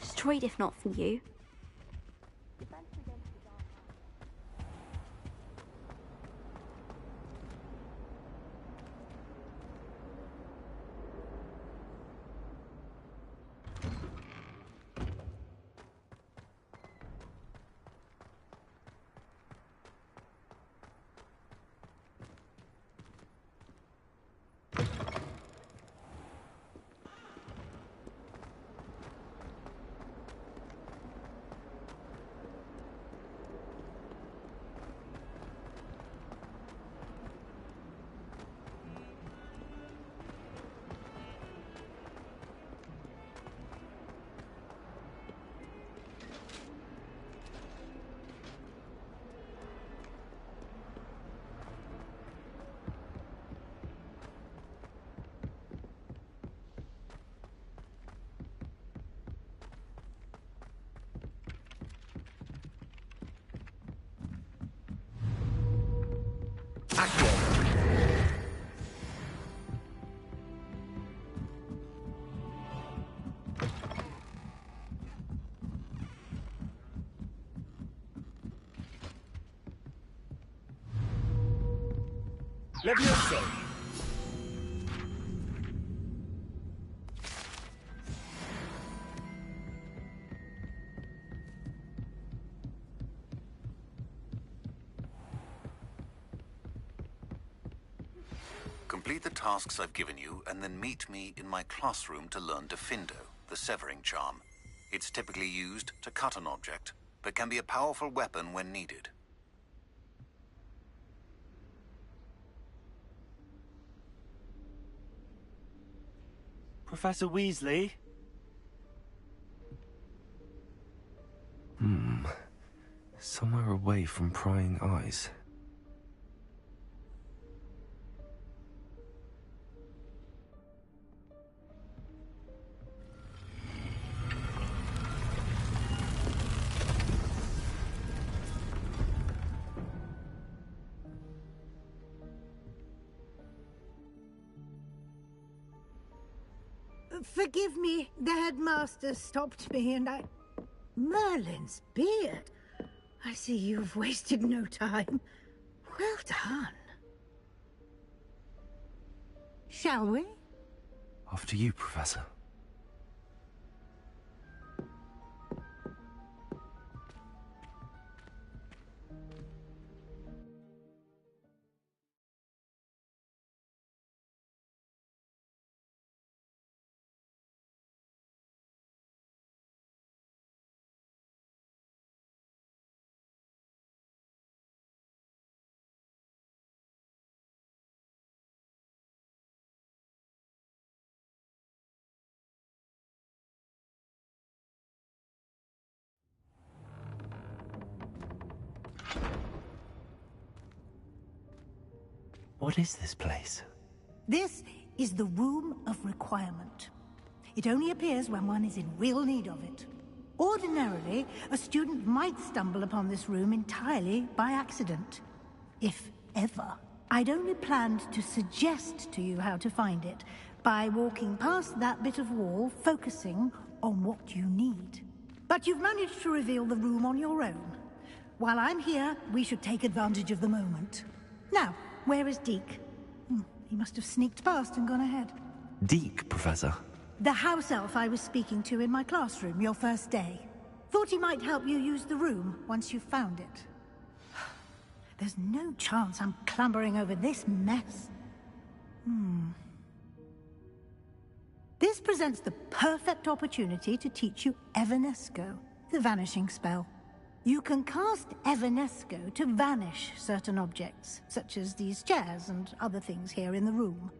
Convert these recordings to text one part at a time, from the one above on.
Destroyed if not for you. Levioso! Complete the tasks I've given you, and then meet me in my classroom to learn Defindo, the severing charm. It's typically used to cut an object, but can be a powerful weapon when needed. Professor Weasley? Somewhere away from prying eyes. Forgive me, the headmaster stopped me and I... Merlin's beard. I see you've wasted no time. Well done. Shall we? After you, Professor. What is this place? This is the Room of Requirement. It only appears when one is in real need of it. Ordinarily, a student might stumble upon this room entirely by accident. If ever. I'd only planned to suggest to you how to find it by walking past that bit of wall, focusing on what you need. But you've managed to reveal the room on your own. While I'm here, we should take advantage of the moment. Now, where is Deke? He must have sneaked past and gone ahead. Deke, Professor. The house elf I was speaking to in my classroom your first day. Thought he might help you use the room once you've found it. There's no chance I'm clambering over this mess. This presents the perfect opportunity to teach you Evanesco, the vanishing spell. You can cast Evanesco to vanish certain objects, such as these chairs and other things here in the room.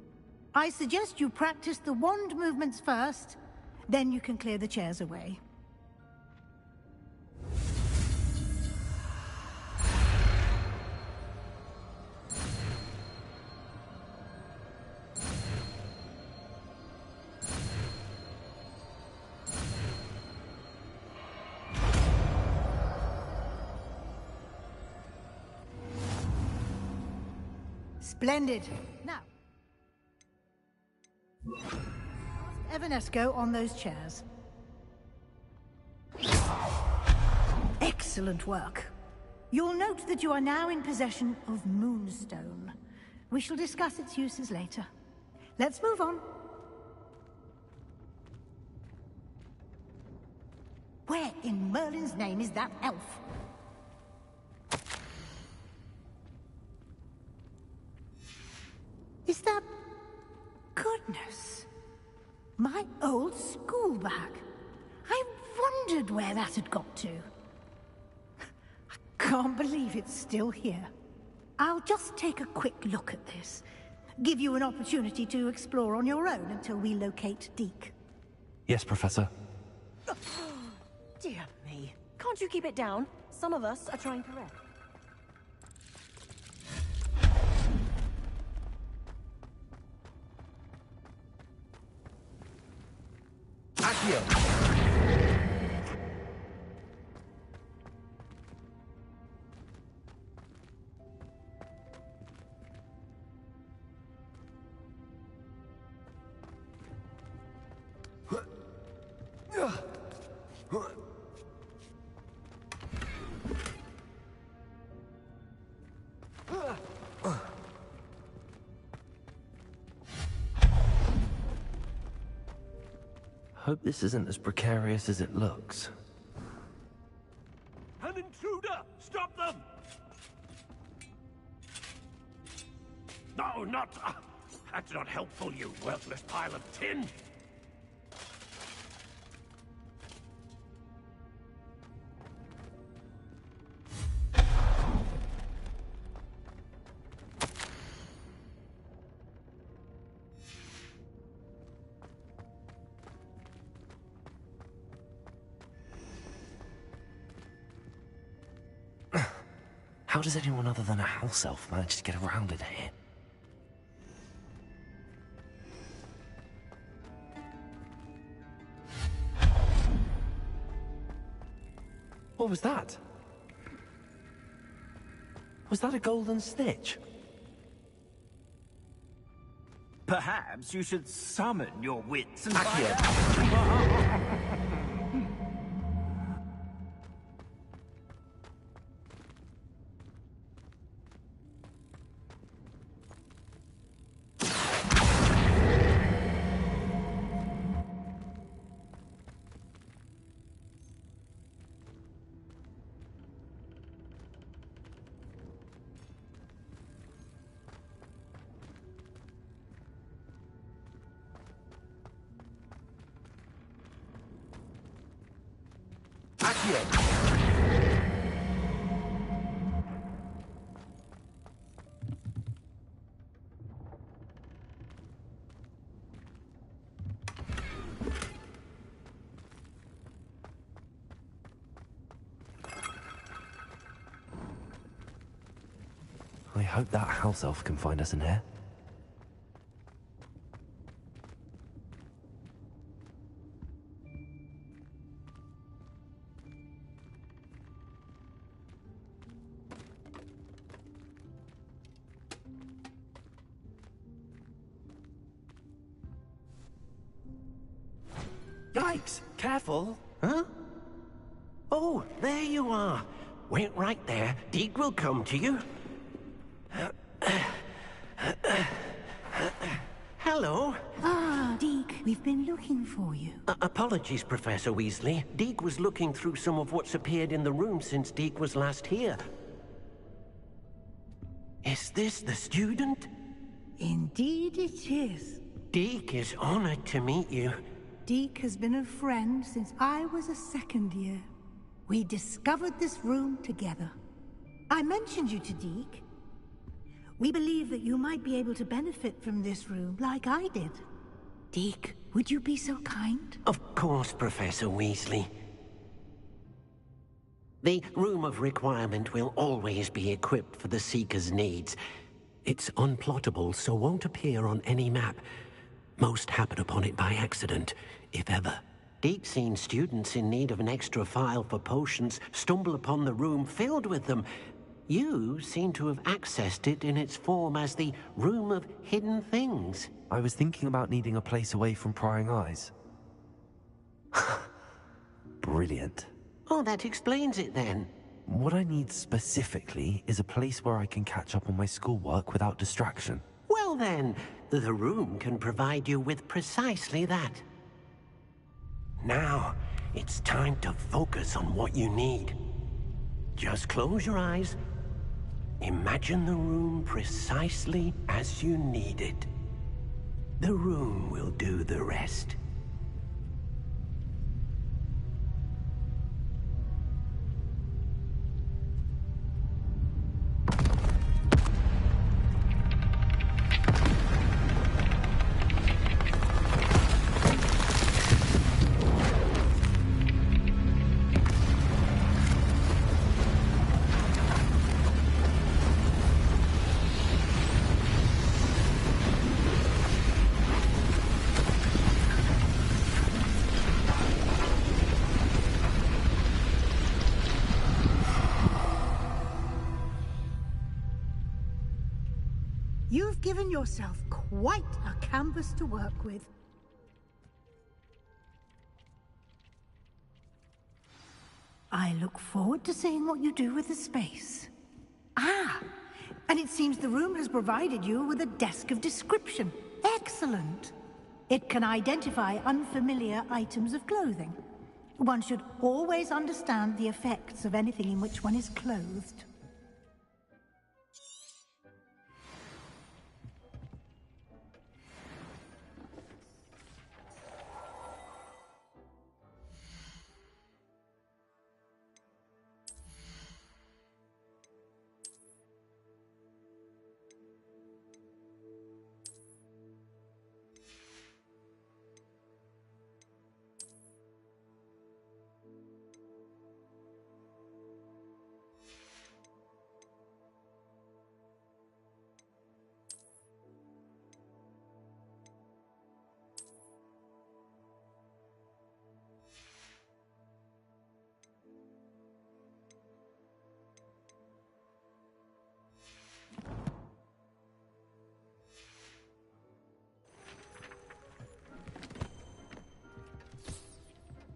I suggest you practice the wand movements first, then you can clear the chairs away. Splendid. Now, cast Evanesco on those chairs. Excellent work. You'll note that you are now in possession of Moonstone. We shall discuss its uses later. Let's move on. Where in Merlin's name is that elf? Is that... Goodness. My old school bag. I wondered where that had got to. I can't believe it's still here. I'll just take a quick look at this. Give you an opportunity to explore on your own until we locate Deke. Yes, Professor. Dear me. Can't you keep it down? Some of us are trying to rest. Accio! Hope this isn't as precarious as it looks. An intruder! Stop them! No, not... that's not helpful, you worthless pile of tin! How does anyone other than a house elf manage to get around in here? What was that? Was that a golden snitch? Perhaps you should summon your wits and Accio! find out. I hope that house elf can find us in here. Yikes! Careful! Huh? Oh, there you are. Wait right there. Deke will come to you. Hello. Ah, Deke, we've been looking for you. Apologies, Professor Weasley. Deke was looking through some of what's appeared in the room since Deke was last here. Is this the student? Indeed it is. Deke is honored to meet you. Deke has been a friend since I was a second year. We discovered this room together. I mentioned you to Deke. We believe that you might be able to benefit from this room like I did. Deke, would you be so kind? Of course, Professor Weasley. The Room of Requirement will always be equipped for the Seeker's needs. It's unplottable, so won't appear on any map. Most happen upon it by accident, if ever. Deke's seen students in need of an extra file for potions stumble upon the room filled with them. You seem to have accessed it in its form as the Room of Hidden Things. I was thinking about needing a place away from prying eyes. Brilliant. Oh, that explains it then. What I need specifically is a place where I can catch up on my schoolwork without distraction. Well then, the room can provide you with precisely that. Now, it's time to focus on what you need. Just close your eyes. Imagine the room precisely as you need it. The room will do the rest. You've given yourself quite a canvas to work with. I look forward to seeing what you do with the space. Ah, and it seems the room has provided you with a desk of description. Excellent. It can identify unfamiliar items of clothing. One should always understand the effects of anything in which one is clothed.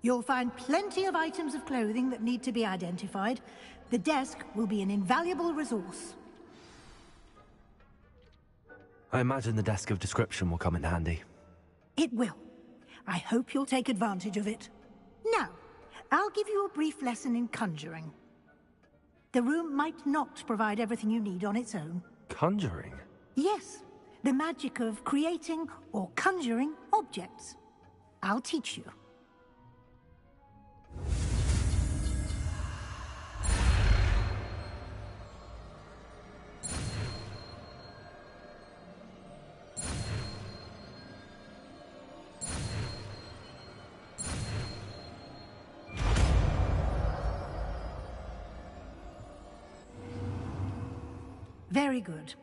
You'll find plenty of items of clothing that need to be identified. The desk will be an invaluable resource. I imagine the desk of description will come in handy. It will. I hope you'll take advantage of it. Now, I'll give you a brief lesson in conjuring. The room might not provide everything you need on its own. Conjuring? Yes, the magic of creating or conjuring objects. I'll teach you. Very good.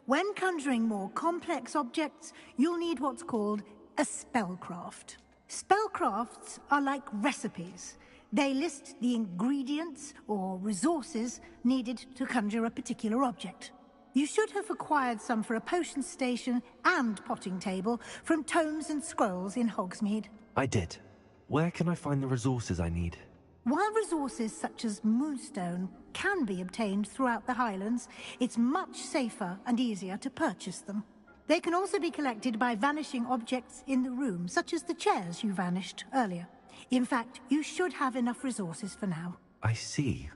When conjuring more complex objects, you'll need what's called a spellcraft. Spellcrafts are like recipes. They list the ingredients or resources needed to conjure a particular object. You should have acquired some for a potion station and potting table from tomes and scrolls in Hogsmeade. I did. Where can I find the resources I need? While resources such as moonstone can be obtained throughout the Highlands, it's much safer and easier to purchase them. They can also be collected by vanishing objects in the room, such as the chairs you vanished earlier. In fact, you should have enough resources for now. I see.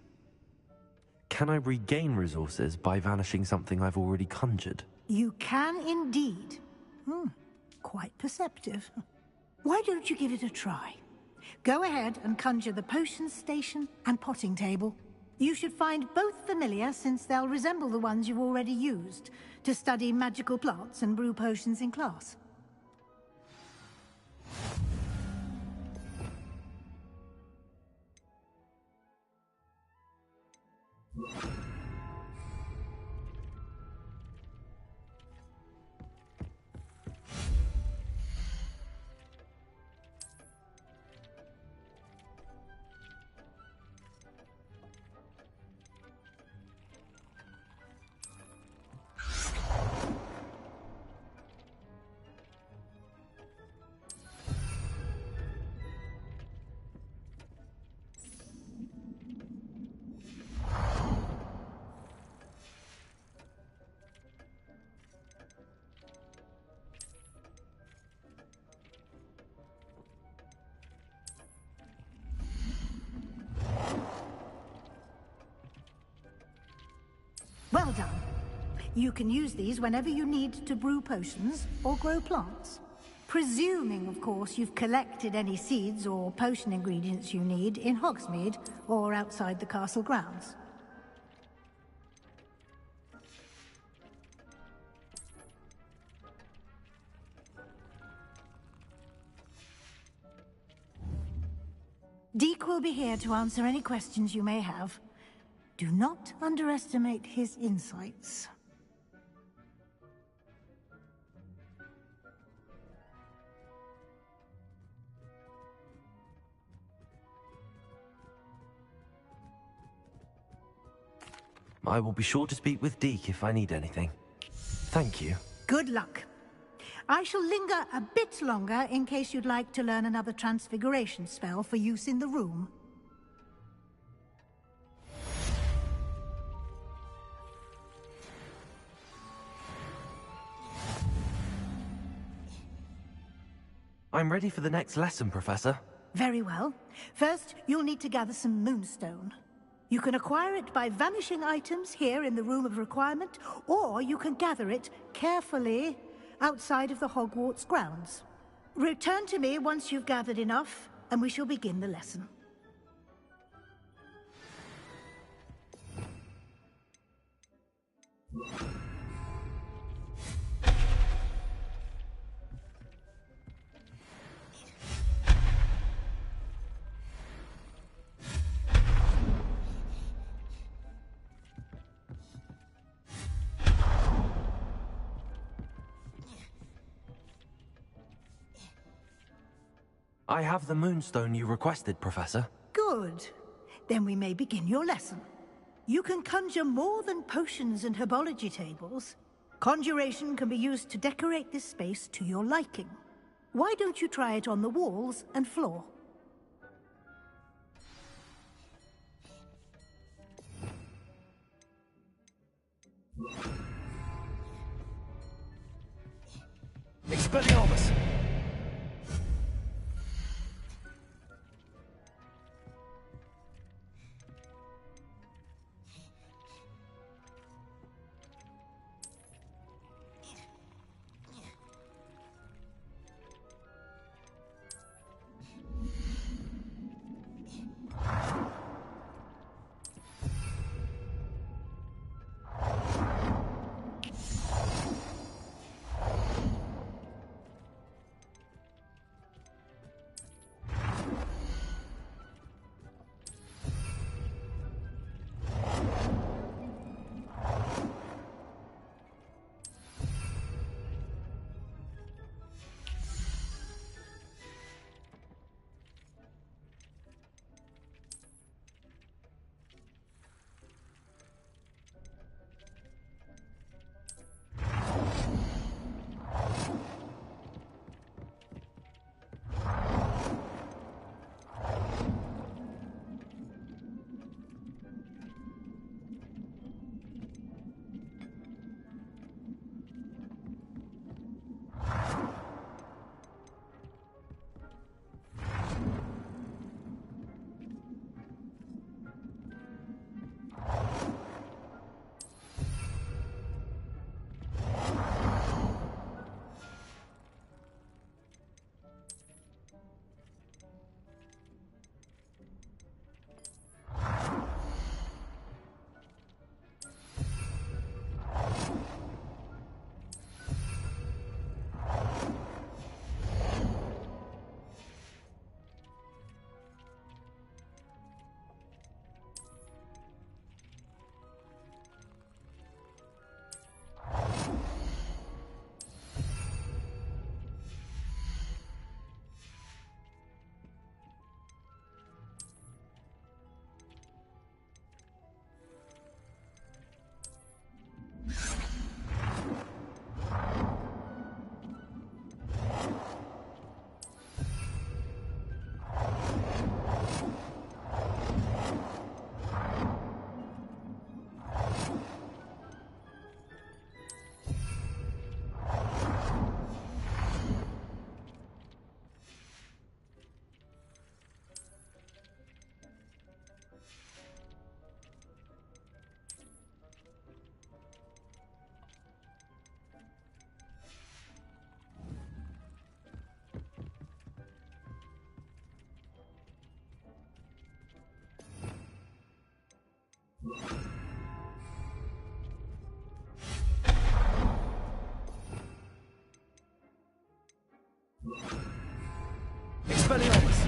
Can I regain resources by vanishing something I've already conjured? You can indeed. Quite perceptive. Why don't you give it a try? Go ahead and conjure the potion station and potting table. You should find both familiar, since they'll resemble the ones you've already used to study magical plants and brew potions in class. You can use these whenever you need to brew potions or grow plants. Presuming, of course, you've collected any seeds or potion ingredients you need in Hogsmeade or outside the castle grounds. Deke will be here to answer any questions you may have. Do not underestimate his insights. I will be sure to speak with Deke if I need anything. Thank you. Good luck. I shall linger a bit longer in case you'd like to learn another transfiguration spell for use in the room. I'm ready for the next lesson, Professor. Very well. First, you'll need to gather some moonstone. You can acquire it by vanishing items here in the Room of Requirement, or you can gather it carefully outside of the Hogwarts grounds. Return to me once you've gathered enough, and we shall begin the lesson. I have the moonstone you requested, Professor. Good. Then we may begin your lesson. You can conjure more than potions and herbology tables. Conjuration can be used to decorate this space to your liking. Why don't you try it on the walls and floor? Expelliarmus! Expelliarmus!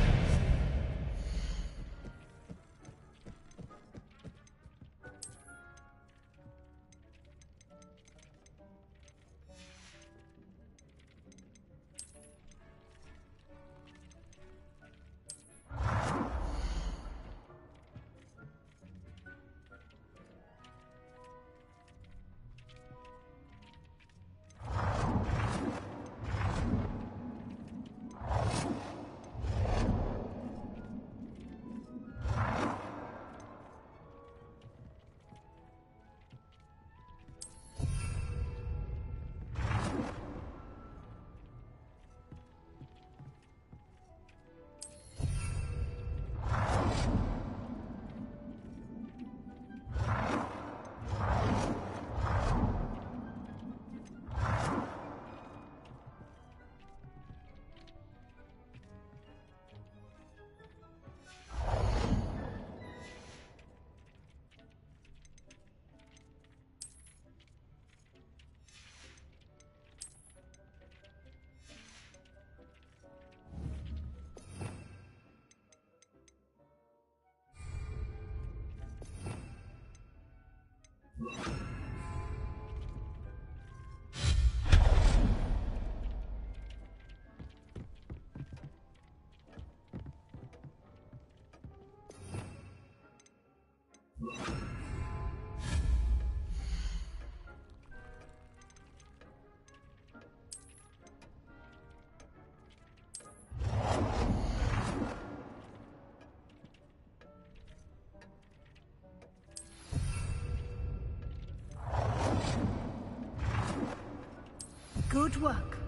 Good work.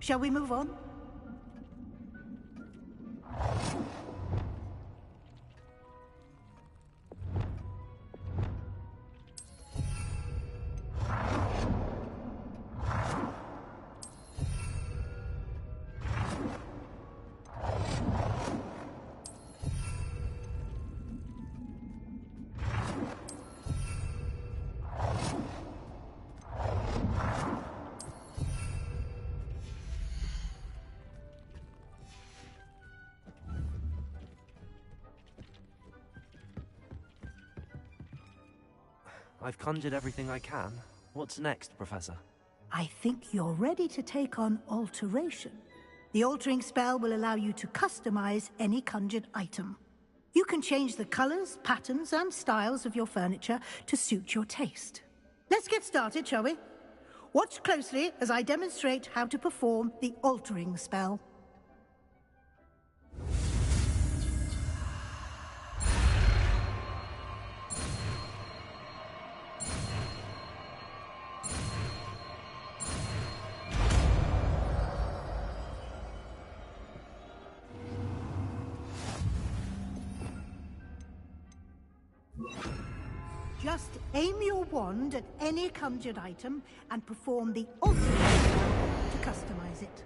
Shall we move on? I've conjured everything I can. What's next, Professor? I think you're ready to take on alteration. The altering spell will allow you to customize any conjured item. You can change the colors, patterns, and styles of your furniture to suit your taste. Let's get started, shall we? Watch closely as I demonstrate how to perform the altering spell. Just aim your wand at any conjured item and perform the altering spell to customize it.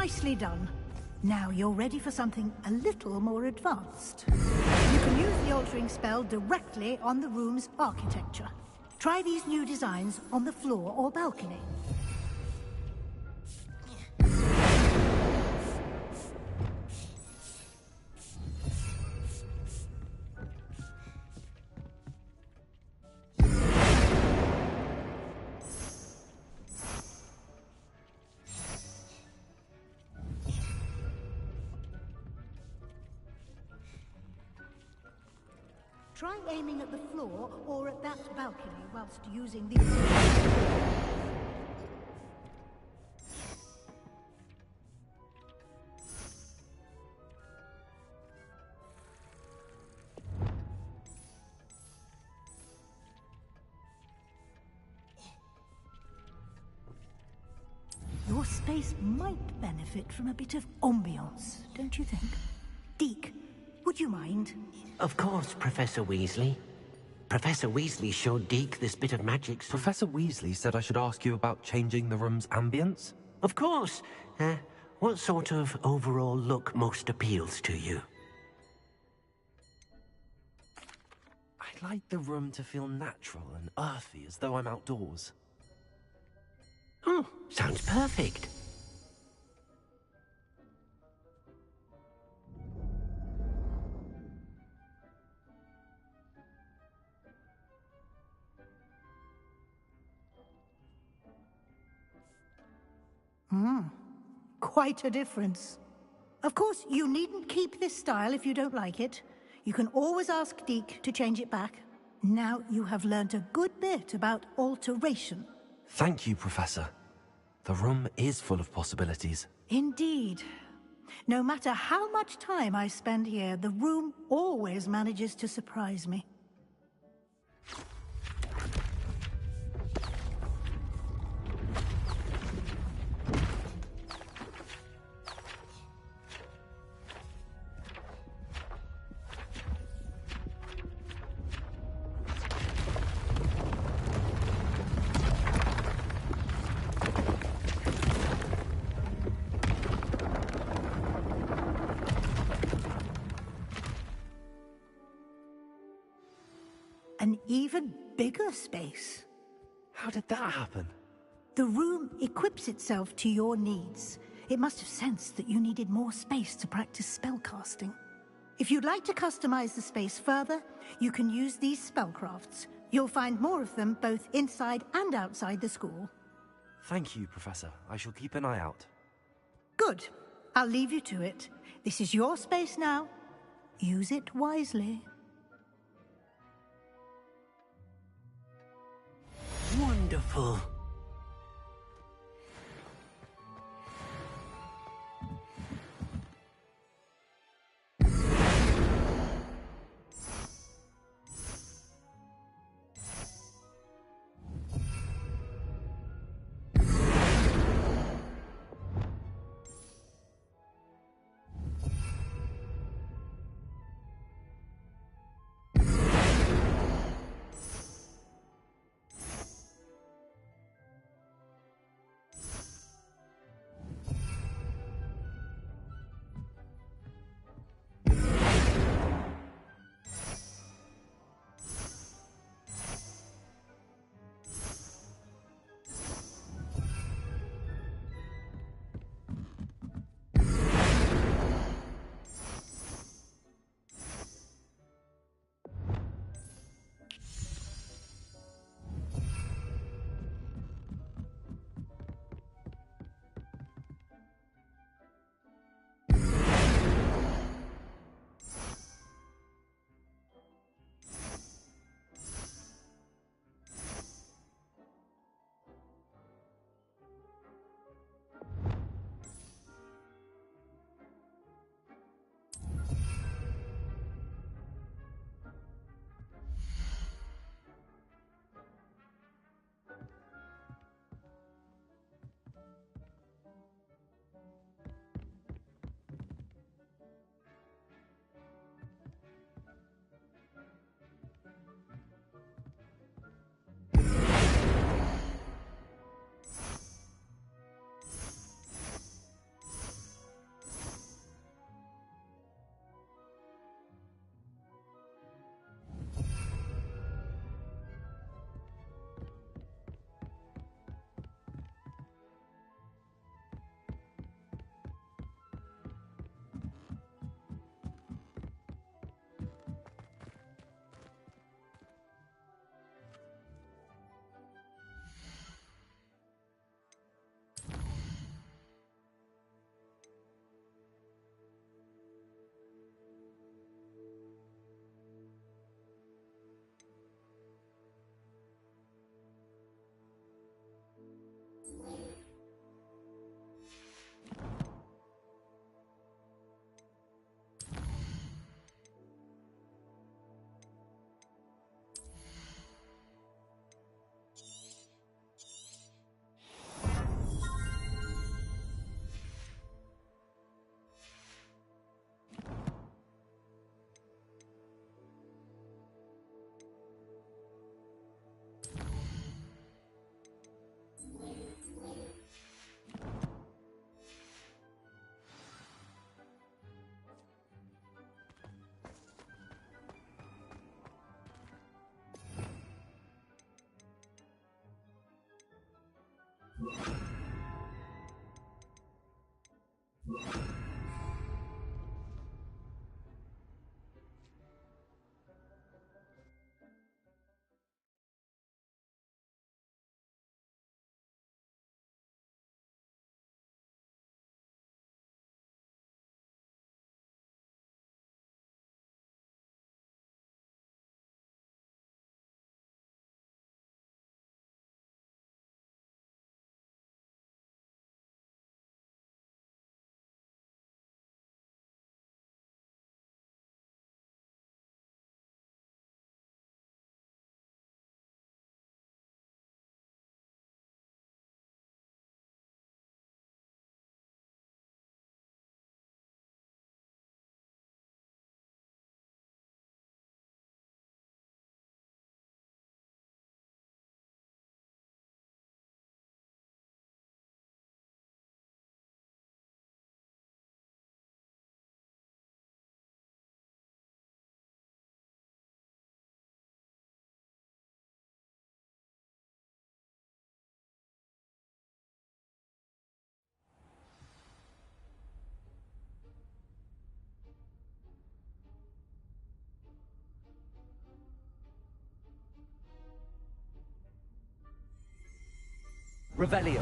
Nicely done. Now you're ready for something a little more advanced. You can use the altering spell directly on the room's architecture. Try these new designs on the floor or balcony. Try aiming at the floor or at that balcony whilst using these. Your space might benefit from a bit of ambiance, don't you think? Deke, would you mind? Of course, Professor Weasley. Professor Weasley showed Deke this bit of magic. Professor Weasley said I should ask you about changing the room's ambience? Of course. What sort of overall look most appeals to you? I'd like the room to feel natural and earthy, as though I'm outdoors. Oh, sounds perfect. Quite a difference. Of course, you needn't keep this style if you don't like it. You can always ask Deke to change it back. Now you have learnt a good bit about alteration. Thank you, Professor. The room is full of possibilities. Indeed. No matter how much time I spend here, the room always manages to surprise me. An even bigger space. How did that happen? The room equips itself to your needs. It must have sensed that you needed more space to practice spellcasting. If you'd like to customize the space further, you can use these spellcrafts. You'll find more of them both inside and outside the school. Thank you, Professor. I shall keep an eye out. Good. I'll leave you to it. This is your space now. Use it wisely. Wonderful. Revelio.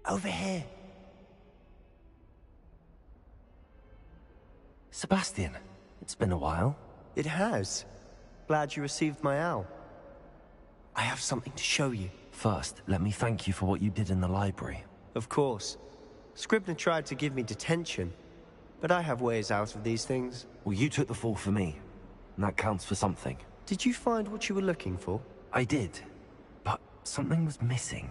Over here. Sebastian, it's been a while. It has. Glad you received my owl. I have something to show you. First, let me thank you for what you did in the library. Of course. Scribner tried to give me detention, but I have ways out of these things. Well, you took the fall for me, and that counts for something. Did you find what you were looking for? I did, but something was missing.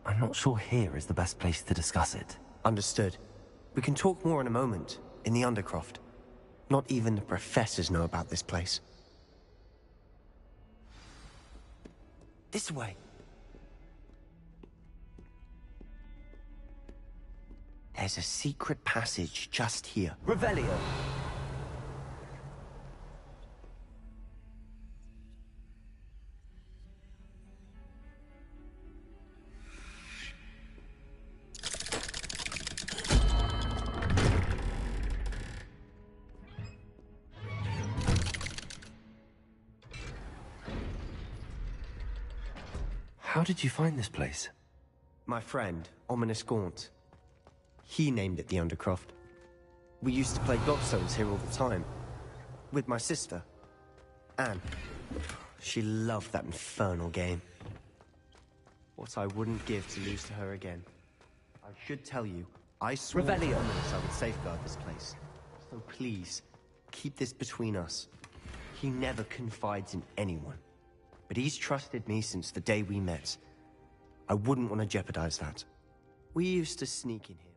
I'm not sure here is the best place to discuss it. Understood. We can talk more in a moment, in the Undercroft. Not even the professors know about this place. This way. There's a secret passage just here. Revelio. How did you find this place? My friend, Ominous Gaunt. He named it the Undercroft. We used to play Godstones here all the time. With my sister, Anne. She loved that infernal game. What I wouldn't give to lose to her again. I should tell you, I swore to Revelio. Ominous I would safeguard this place. So please, keep this between us. He never confides in anyone. But he's trusted me since the day we met. I wouldn't want to jeopardize that. We used to sneak in here.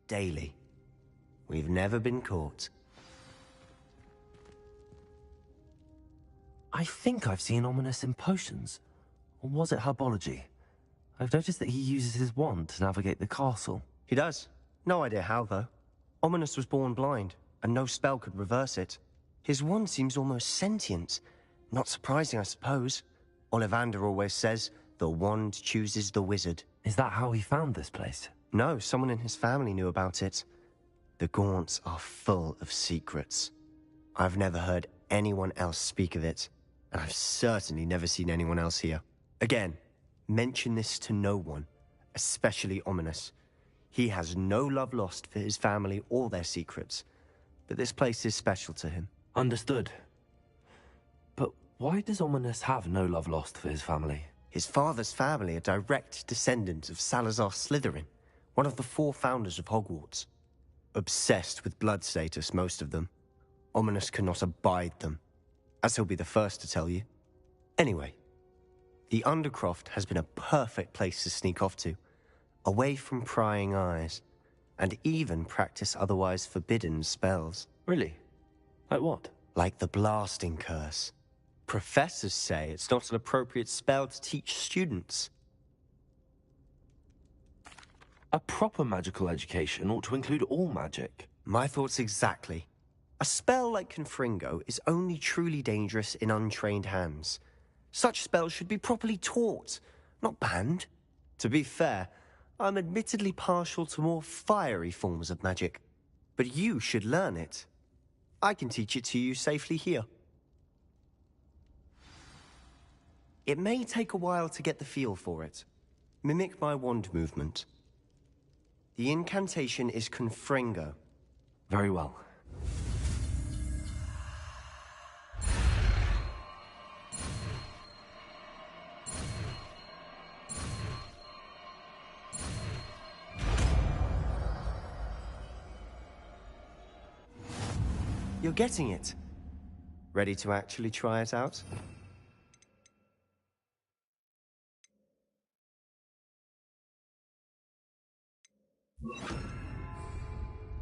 daily. We've never been caught. I think I've seen Ominous in potions. Or was it herbology? I've noticed that he uses his wand to navigate the castle. He does. No idea how, though. Ominous was born blind, and no spell could reverse it. His wand seems almost sentient. Not surprising, I suppose. Ollivander always says, the wand chooses the wizard. Is that how he found this place? No, someone in his family knew about it. The Gaunts are full of secrets. I've never heard anyone else speak of it, and I've certainly never seen anyone else here. Again, mention this to no one, especially Ominous. He has no love lost for his family or their secrets, but this place is special to him. Understood. But why does Ominous have no love lost for his family? His father's family are direct descendants of Salazar Slytherin, one of the 4 founders of Hogwarts. Obsessed with blood status, most of them. Ominous cannot abide them, as he'll be the first to tell you. Anyway, the Undercroft has been a perfect place to sneak off to, away from prying eyes, and even practice otherwise forbidden spells. Really? Like what? Like the blasting curse. Professors say it's not an appropriate spell to teach students. A proper magical education ought to include all magic. My thoughts exactly. A spell like Confringo is only truly dangerous in untrained hands. Such spells should be properly taught, not banned. To be fair, I'm admittedly partial to more fiery forms of magic. But you should learn it. I can teach it to you safely here. It may take a while to get the feel for it. Mimic my wand movement. The incantation is Confringo. Very well. You're getting it. Ready to actually try it out?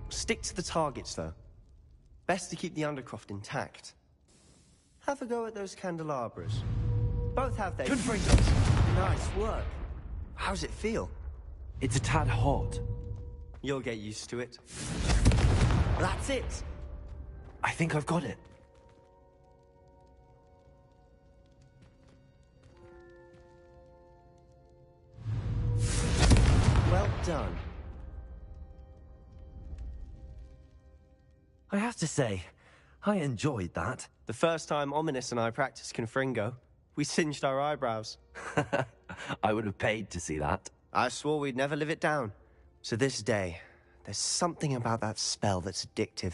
Stick to the targets, though. Best to keep the Undercroft intact. Have a go at those candelabras. Both have their... Nice work. How's it feel? It's a tad hot. You'll get used to it. That's it! I think I've got it. Well done. I have to say, I enjoyed that. The first time Ominous and I practiced Confringo, we singed our eyebrows. I would have paid to see that. I swore we'd never live it down. So this day, there's something about that spell that's addictive.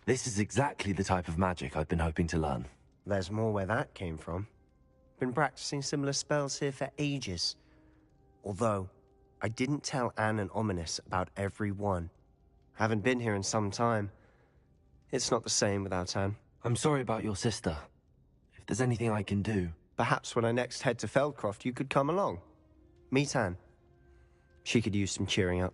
This is exactly the type of magic I've been hoping to learn. There's more where that came from. Been practicing similar spells here for ages. Although, I didn't tell Anne and Ominous about every one. Haven't been here in some time. It's not the same without Anne. I'm sorry about your sister. If there's anything I can do... Perhaps when I next head to Feldcroft, you could come along. Meet Anne. She could use some cheering up.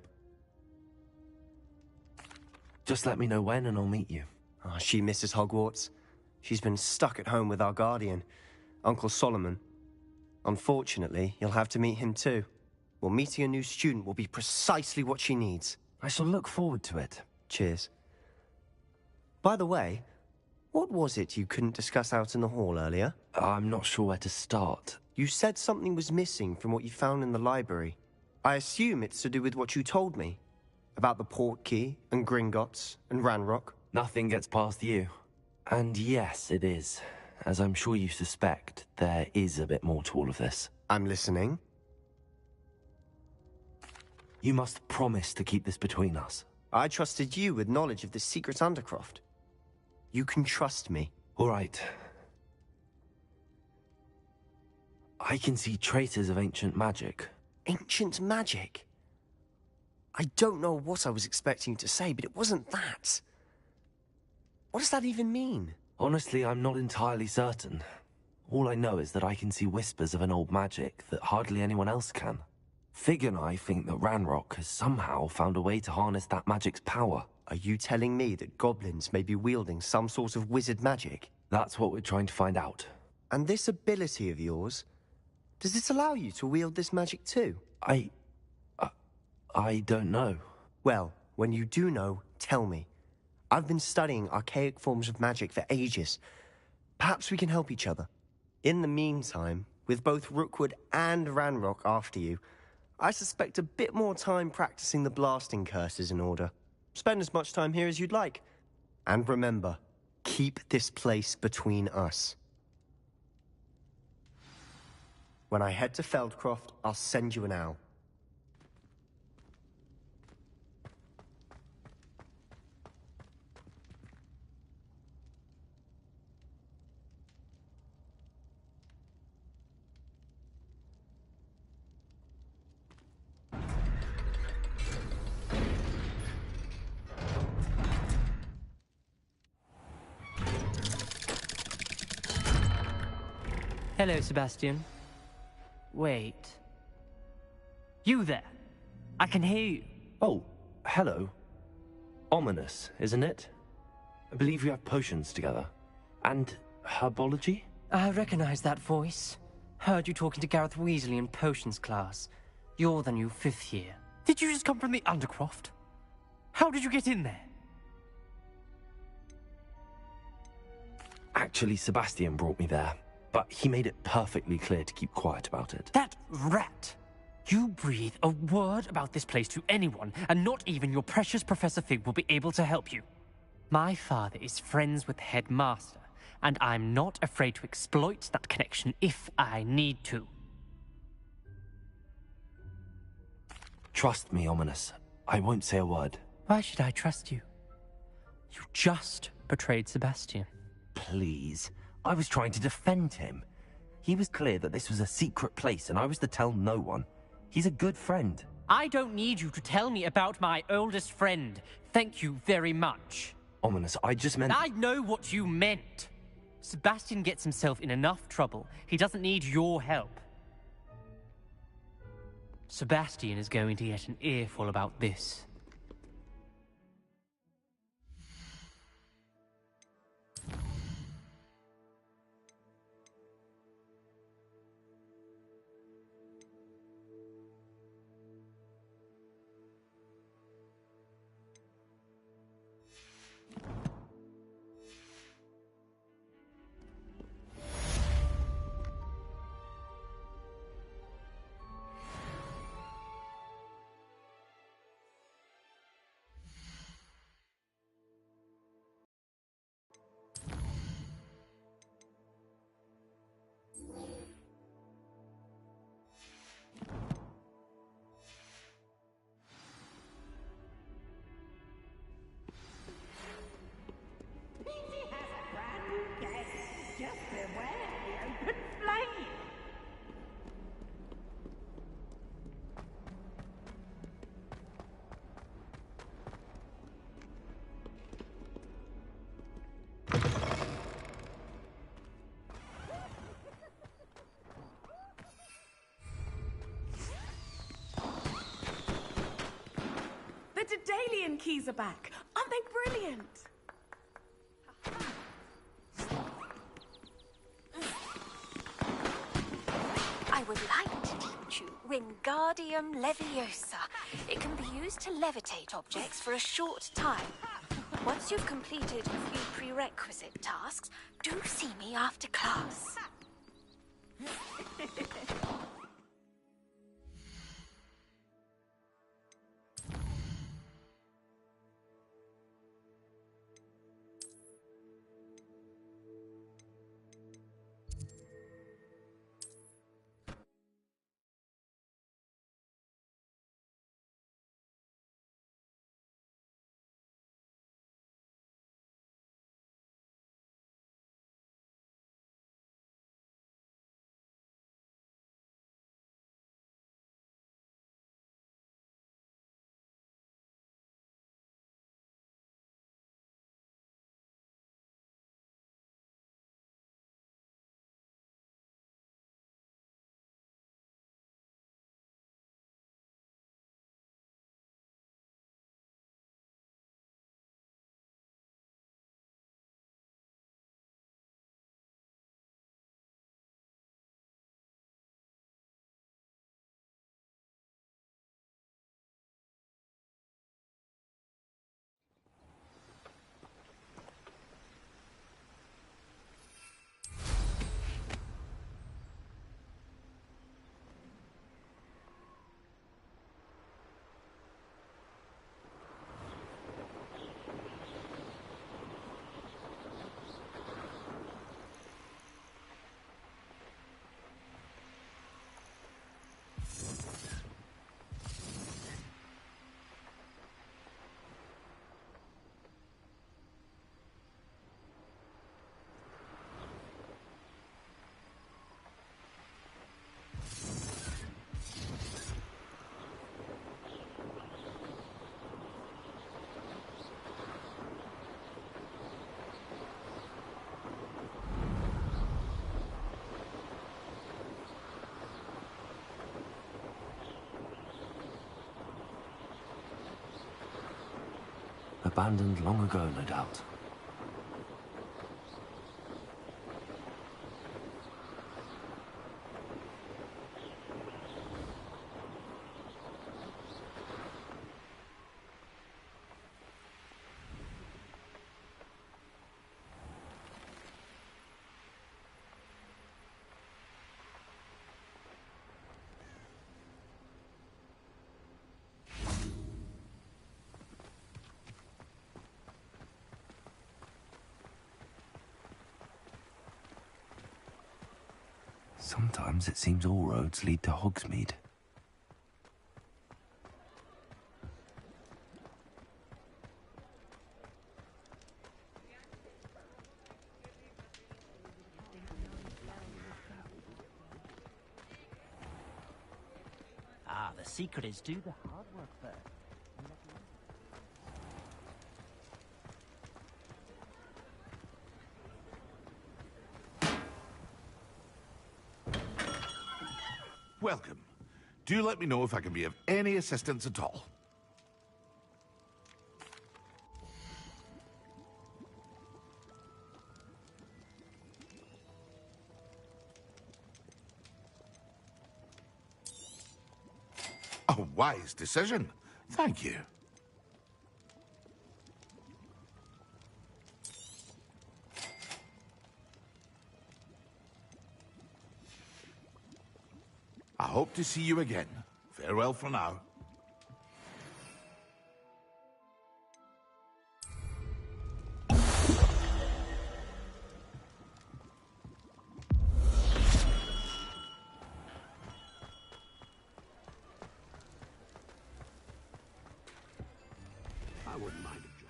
Just let me know when and I'll meet you. Oh, she misses Hogwarts. She's been stuck at home with our guardian, Uncle Solomon. Unfortunately, you'll have to meet him too. Well, meeting a new student will be precisely what she needs. I shall look forward to it. Cheers. By the way, what was it you couldn't discuss out in the hall earlier? I'm not sure where to start. You said something was missing from what you found in the library. I assume it's to do with what you told me. About the Portkey, and Gringotts, and Ranrock. Nothing gets past you. And yes, it is. As I'm sure you suspect, there is a bit more to all of this. I'm listening. You must promise to keep this between us. I trusted you with knowledge of the secret Undercroft. You can trust me. All right. I can see traces of ancient magic. Ancient magic? I don't know what I was expecting you to say, but it wasn't that. What does that even mean? Honestly, I'm not entirely certain. All I know is that I can see whispers of an old magic that hardly anyone else can. Fig and I think that Ranrock has somehow found a way to harness that magic's power. Are you telling me that goblins may be wielding some sort of wizard magic? That's what we're trying to find out. And this ability of yours, does it allow you to wield this magic too? I don't know. Well, when you do know, tell me. I've been studying archaic forms of magic for ages. Perhaps we can help each other. In the meantime, with both Rookwood and Ranrock after you, I suspect a bit more time practicing the blasting curse is in order. Spend as much time here as you'd like. And remember, keep this place between us. When I head to Feldcroft, I'll send you an owl. Hello, Sebastian. Wait. You there? I can hear you. Oh, hello. Ominous, isn't it? I believe you have potions together. And herbology? I recognize that voice. Heard you talking to Gareth Weasley in potions class. You're the new 5th year. Did you just come from the Undercroft? How did you get in there? Actually, Sebastian brought me there. But he made it perfectly clear to keep quiet about it. That rat! You breathe a word about this place to anyone, and not even your precious Professor Fig will be able to help you. My father is friends with the headmaster, and I'm not afraid to exploit that connection if I need to. Trust me, Ominous. I won't say a word. Why should I trust you? You just betrayed Sebastian. Please. I was trying to defend him. He was clear that this was a secret place and I was to tell no one. He's a good friend. I don't need you to tell me about my oldest friend. Thank you very much. Ominous, I just meant... I know what you meant. Sebastian gets himself in enough trouble. He doesn't need your help. Sebastian is going to get an earful about this. The Daedalian keys are back. Aren't they brilliant? I would like to teach you Wingardium Leviosa. It can be used to levitate objects for a short time. Once you've completed a few prerequisite tasks, do see me after class. Abandoned long ago, no doubt. Sometimes it seems all roads lead to Hogsmeade. Ah, the secret is do the hard work first. Welcome. Do let me know if I can be of any assistance at all. A wise decision. Thank you. I hope to see you again. Farewell for now. I wouldn't mind a job.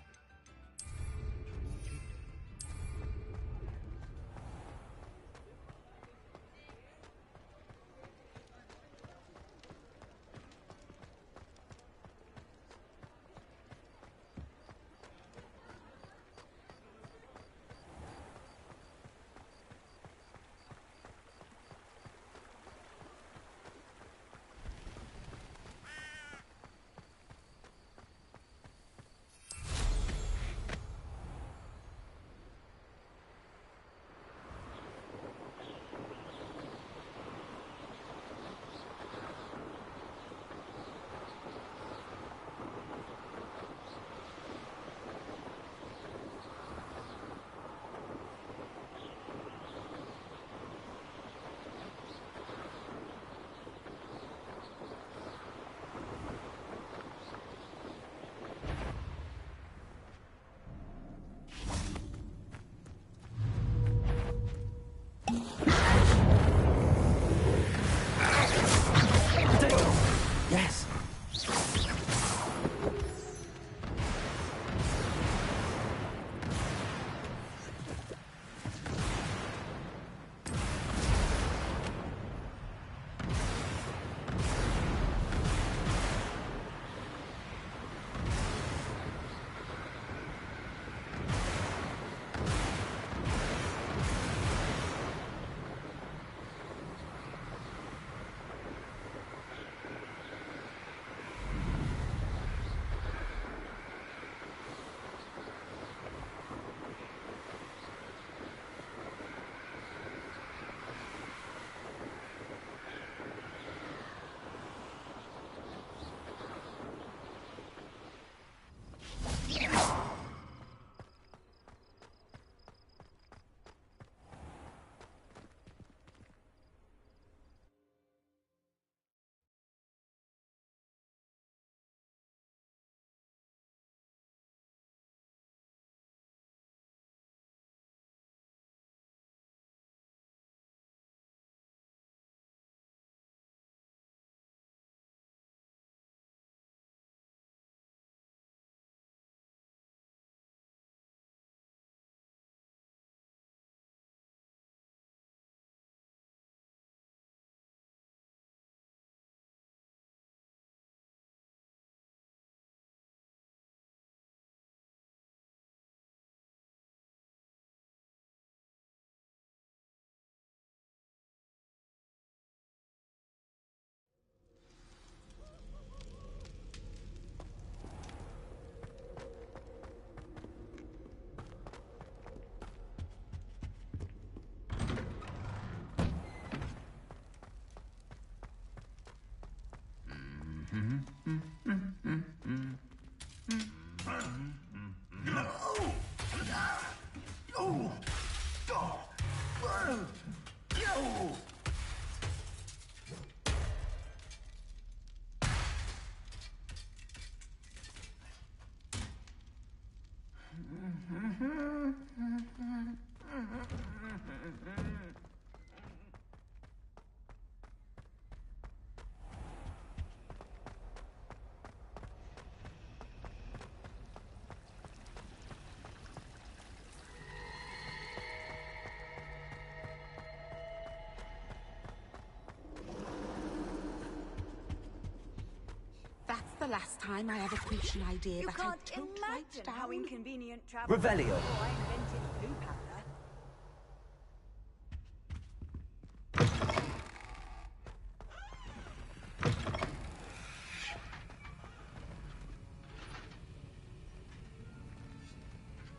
That's the last time I ever preached an idea You that I can't took right imagine down. how inconvenient travel was Revelio. before I invented blue powder.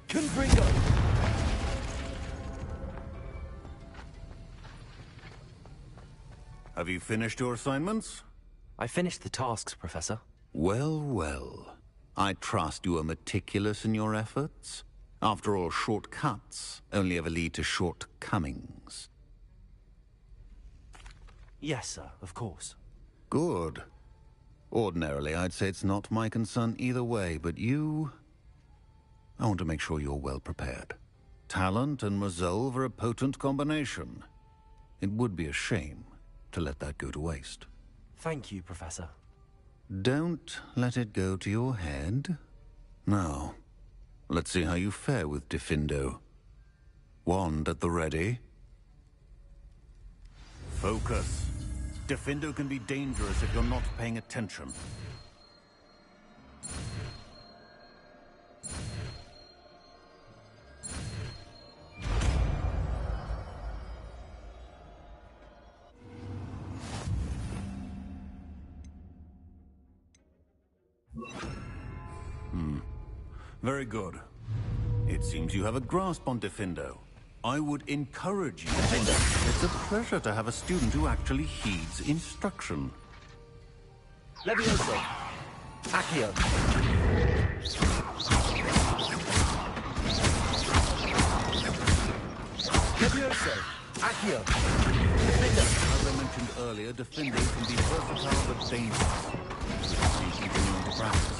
Confringo. Have you finished your assignments? I finished the tasks, Professor. Well, well. I trust you are meticulous in your efforts. After all, shortcuts only ever lead to shortcomings. Yes, sir, of course. Good. Ordinarily, I'd say it's not my concern either way, but you... I want to make sure you're well prepared. Talent and resolve are a potent combination. It would be a shame to let that go to waste. Thank you, Professor. Don't let it go to your head. Now, let's see how you fare with Diffindo. Wand at the ready. Focus. Diffindo can be dangerous if you're not paying attention. Very good. It seems you have a grasp on Diffindo. I would encourage you. Diffindo! It's a pleasure to have a student who actually heeds instruction. Levioso. Accio. Levioso. Accio. Diffindo. As I mentioned earlier, Diffindo can be versatile but dangerous. Please continue to practice.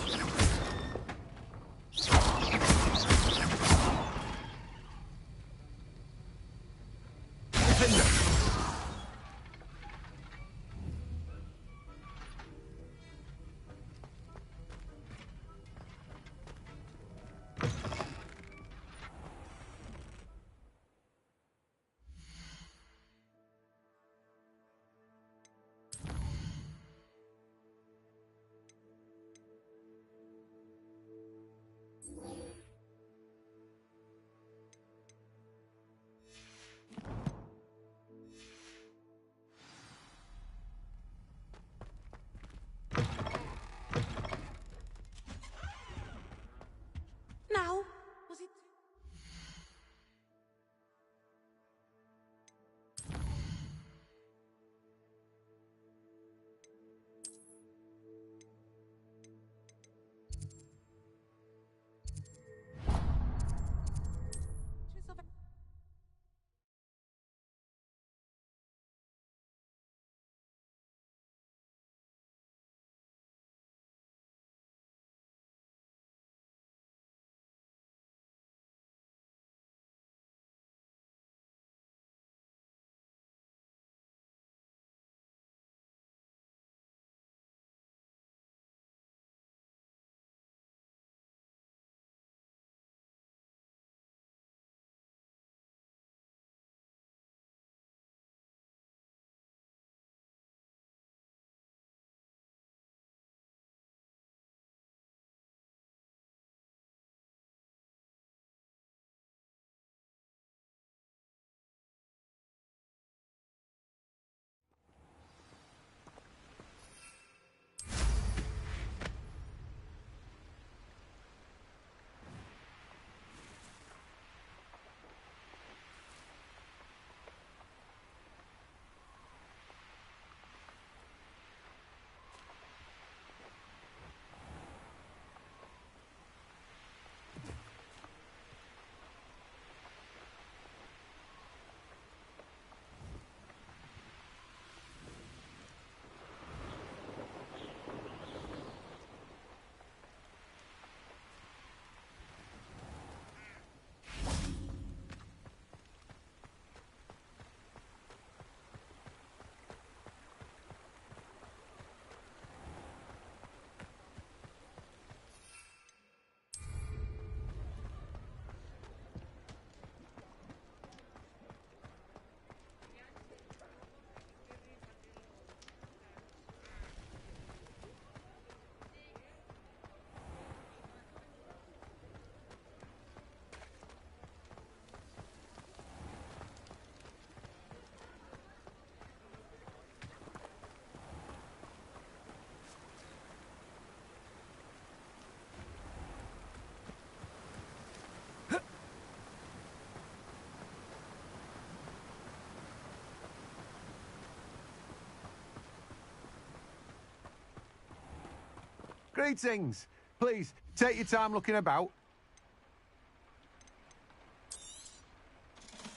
Greetings. Please, take your time looking about.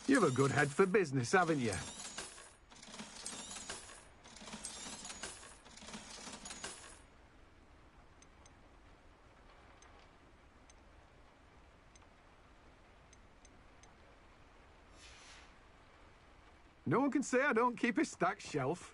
You've a good head for business, haven't you? No one can say I don't keep a stacked shelf.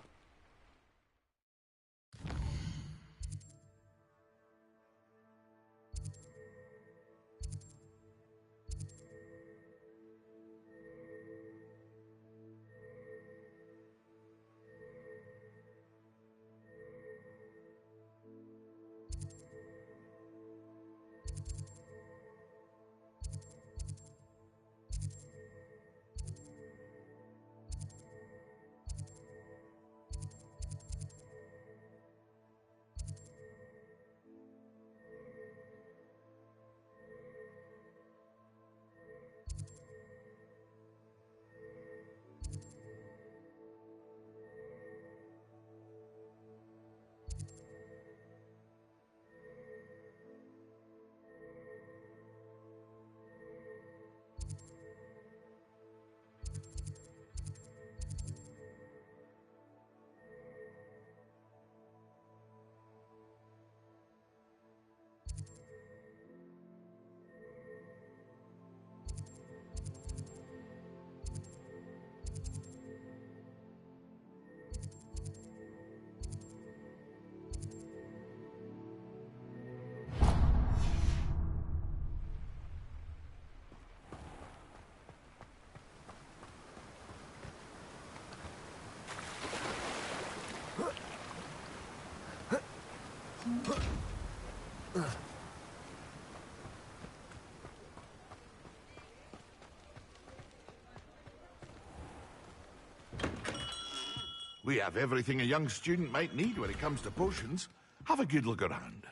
We have everything a young student might need when it comes to potions. Have a good look around.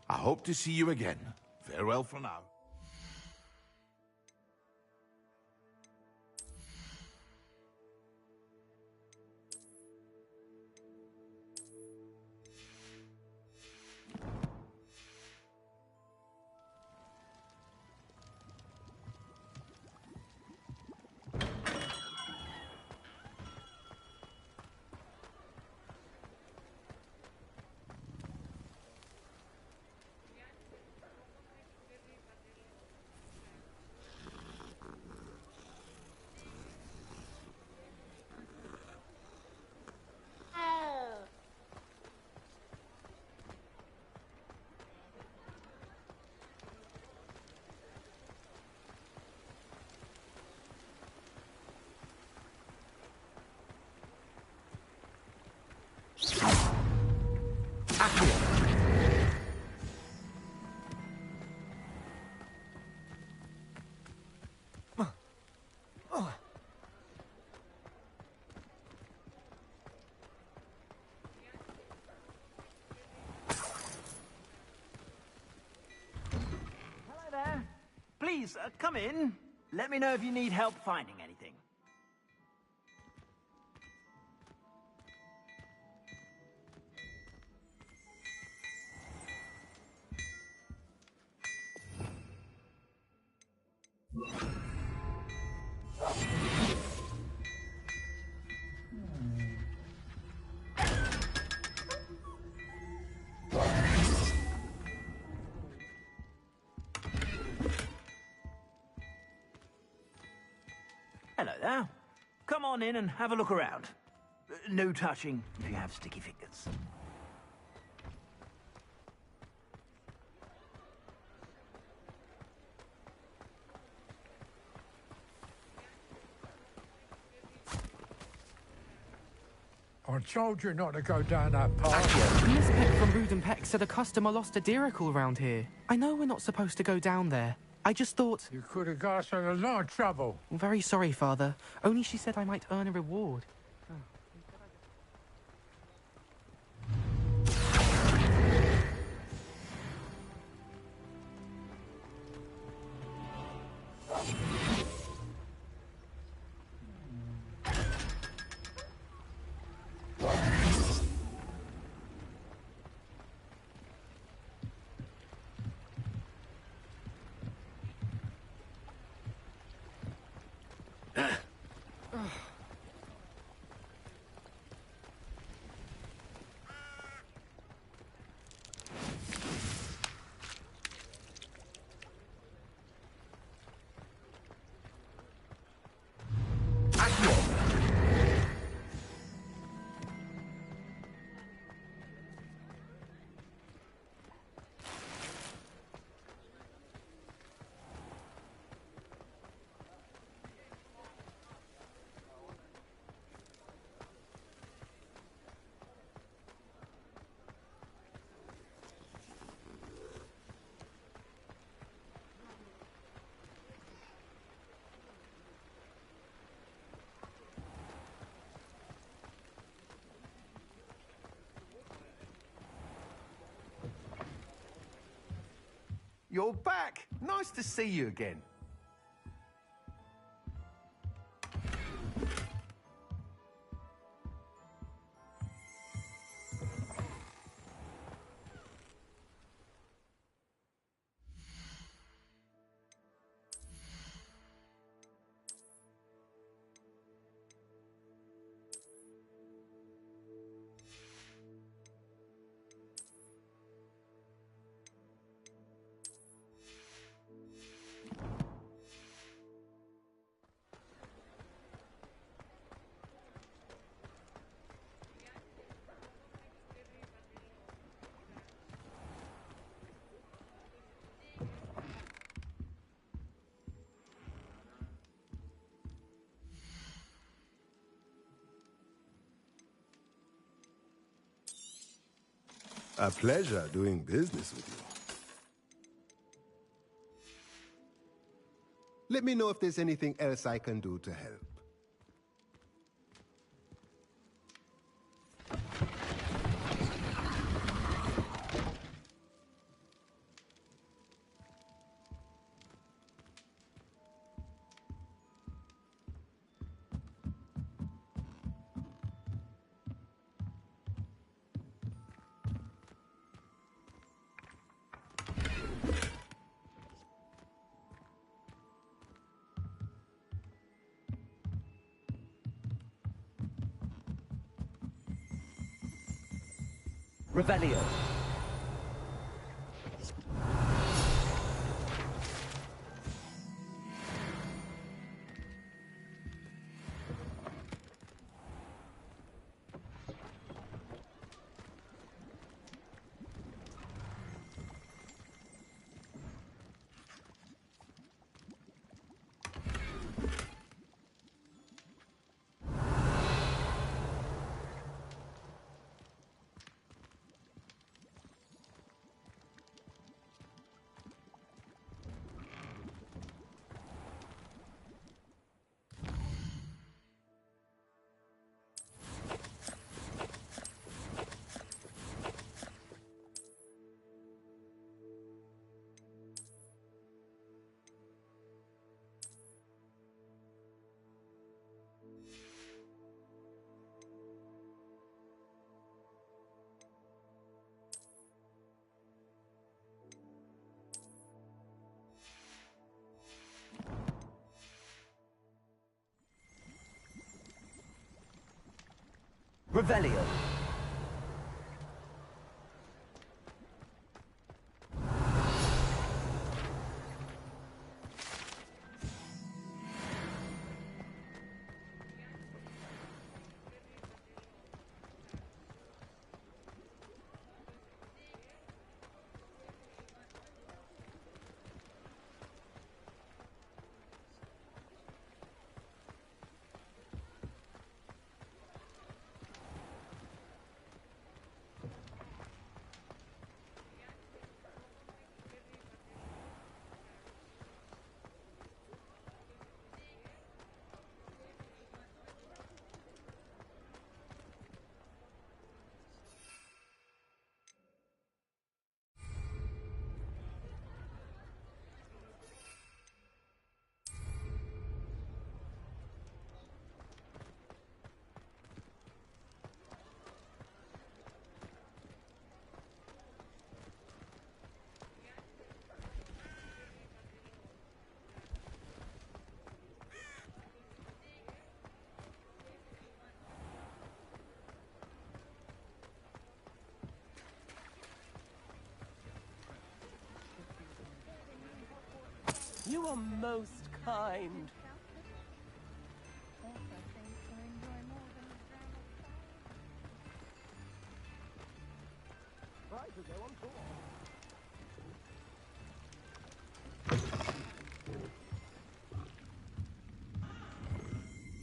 I hope to see you again. Farewell for now. Please, come in. Let me know if you need help finding anything. Hello there. Come on in and have a look around. No touching if you have sticky fingers. I told you not to go down that path. Miss Peck from Brood and Peck said a customer lost a diricle around here. I know we're not supposed to go down there. I just thought... You could have got us in a lot of trouble. I'm very sorry, Father. Only she said I might earn a reward. You're back. Nice to see you again. A pleasure doing business with you. Let me know if there's anything else I can do to help. Revelio. Revelio. You are most kind.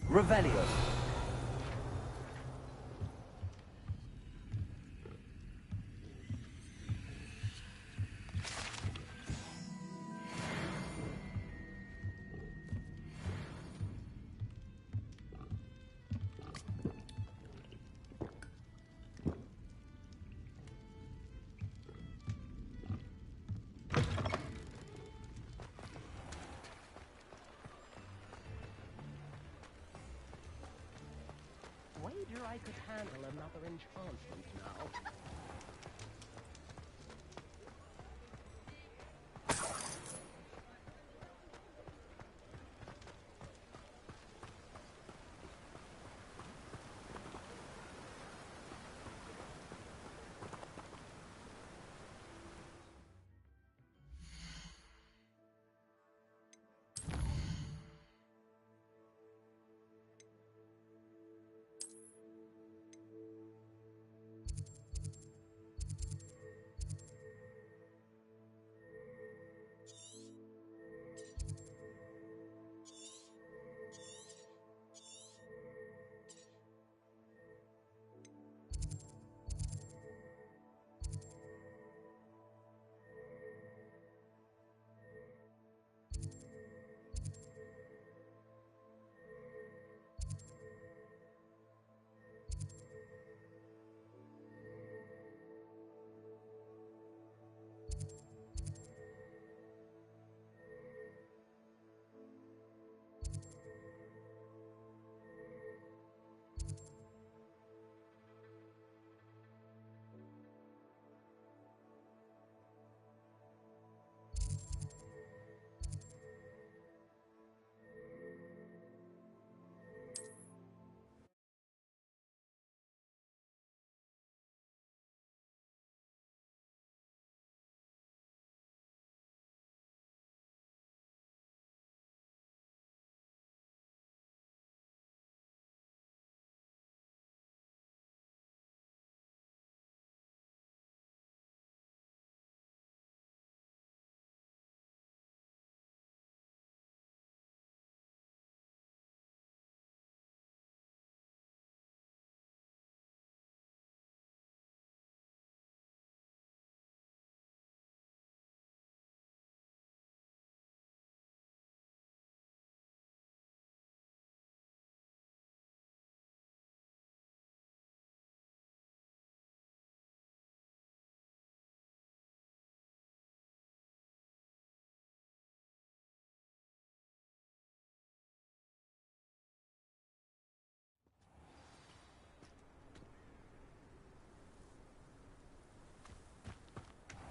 Revelio. I could handle another enchantment now.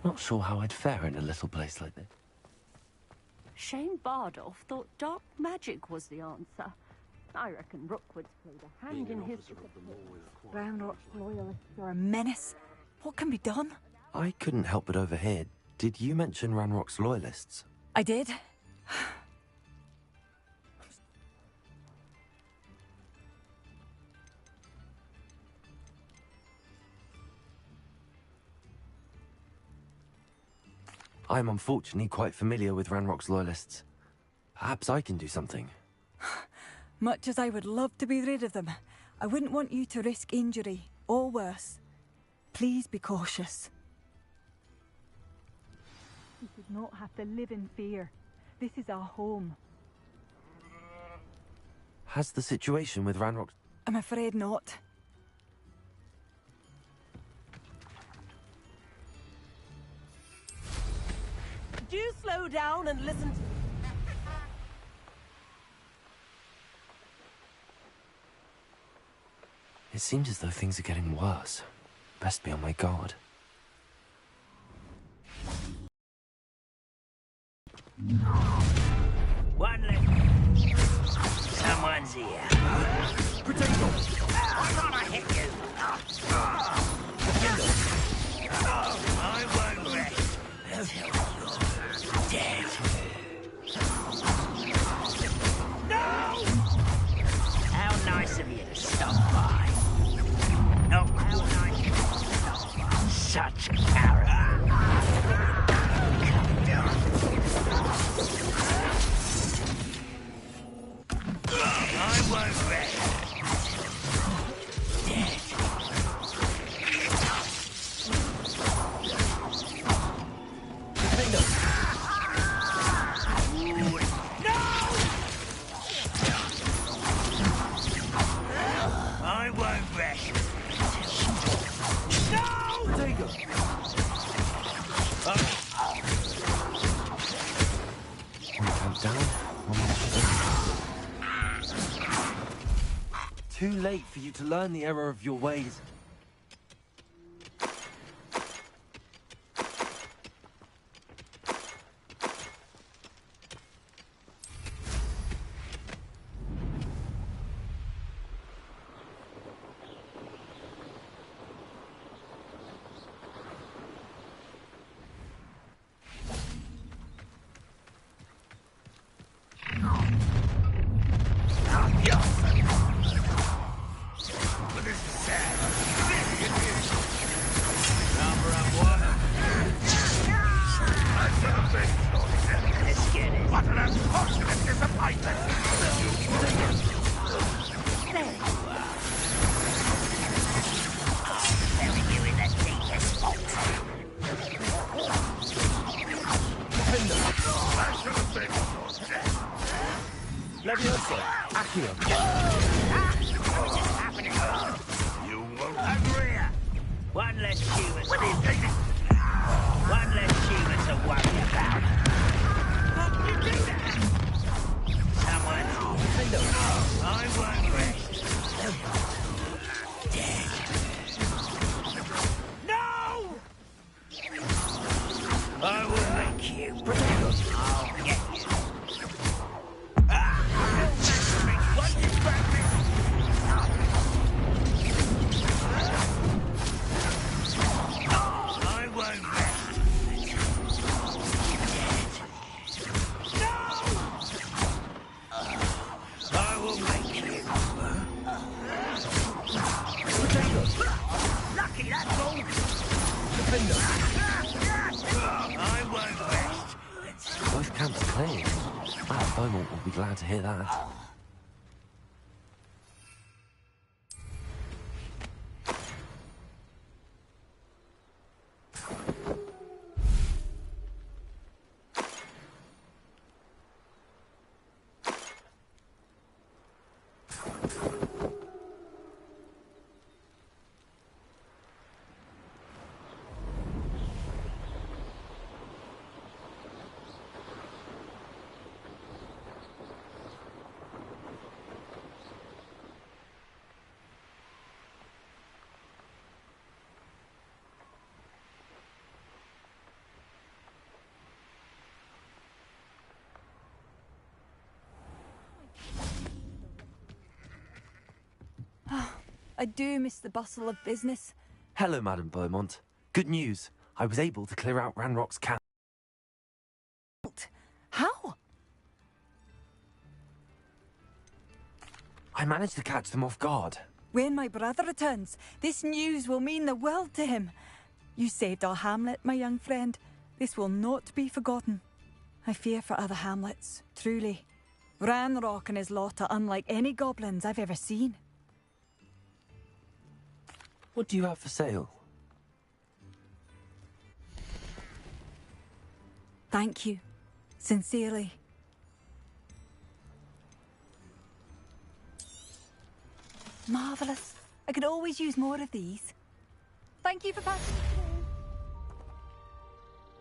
Not sure how I'd fare in a little place like this. Shane Bardolph thought dark magic was the answer. I reckon Rookwood's played a hand in his... Round Rock's loyalists are a menace. What can be done? I couldn't help but overhear. Did you mention Ranrock's loyalists? I did. I'm unfortunately quite familiar with Ranrock's loyalists. Perhaps I can do something. Much as I would love to be rid of them, I wouldn't want you to risk injury, or worse. Please be cautious. You should not have to live in fear. This is our home. Has the situation with Ranrock... I'm afraid not. Do you slow down and listen to... It seems as though things are getting worse. Best be on my guard. One left. Someone's here. Potato! Why can't I hit you? I won't rest until you're dead. No! How nice of you to stop by. Oh, how nice of you to stop by. Such character. Come down. I won't rest too late for you to learn the error of your ways. One less human. One less human to worry about. Someone. I won't rest. Dead. No! I will make you. I'll get you. What is that? I won't rest. No! I will make you. Lucky, that's all. I won't rest. Both camps are clear. Madam Beaumont will be glad to hear that. I do miss the bustle of business. Hello, Madam Beaumont. Good news. I was able to clear out Ranrock's camp. How? I managed to catch them off guard. When my brother returns, this news will mean the world to him. You saved our hamlet, my young friend. This will not be forgotten. I fear for other hamlets, truly. Ranrock and his lot are unlike any goblins I've ever seen. What do you have for sale? Thank you. Sincerely. Marvellous. I could always use more of these. Thank you for passing.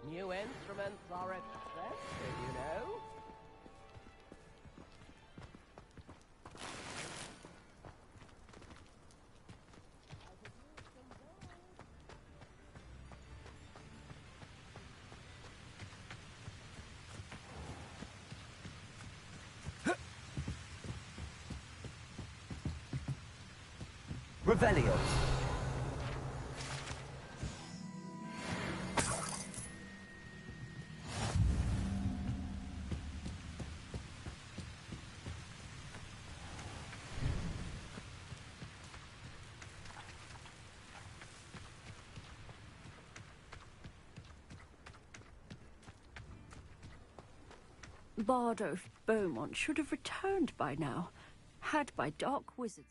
New instruments are expensive, you know. Revelio. Bardo Beaumont should have returned by now, had by dark wizards.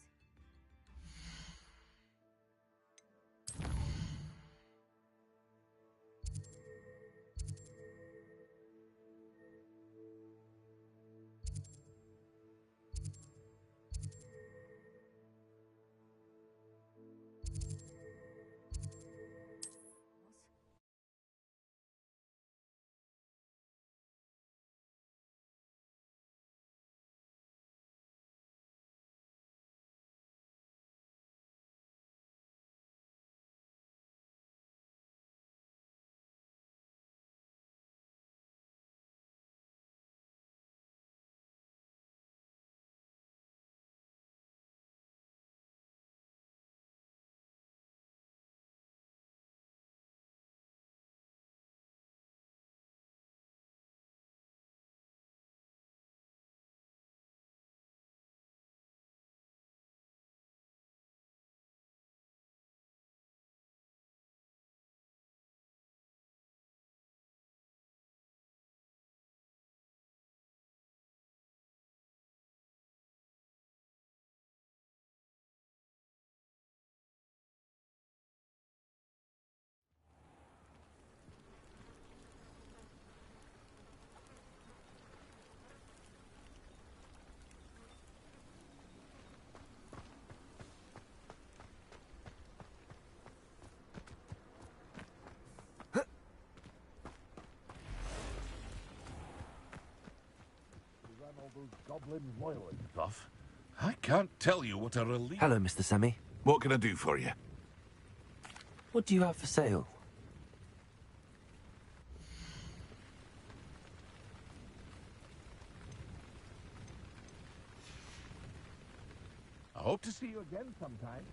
goblin loyal and stuff. I can't tell you what a relief... Hello, Mr. Semi. What can I do for you? What do you have for sale? I hope to see you again sometime.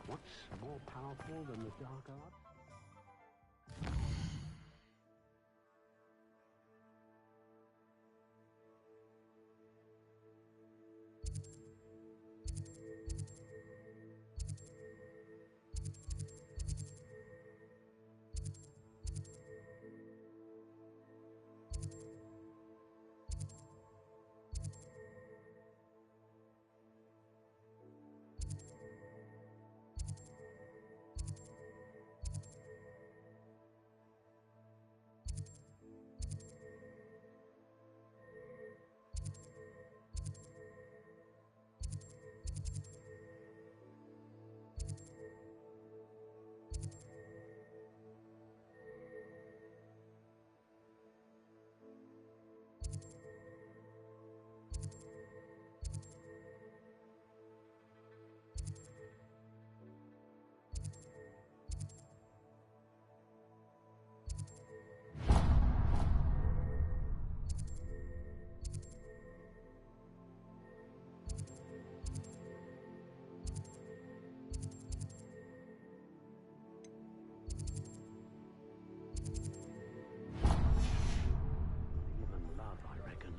What's more powerful than the dark art? Even love, I reckon.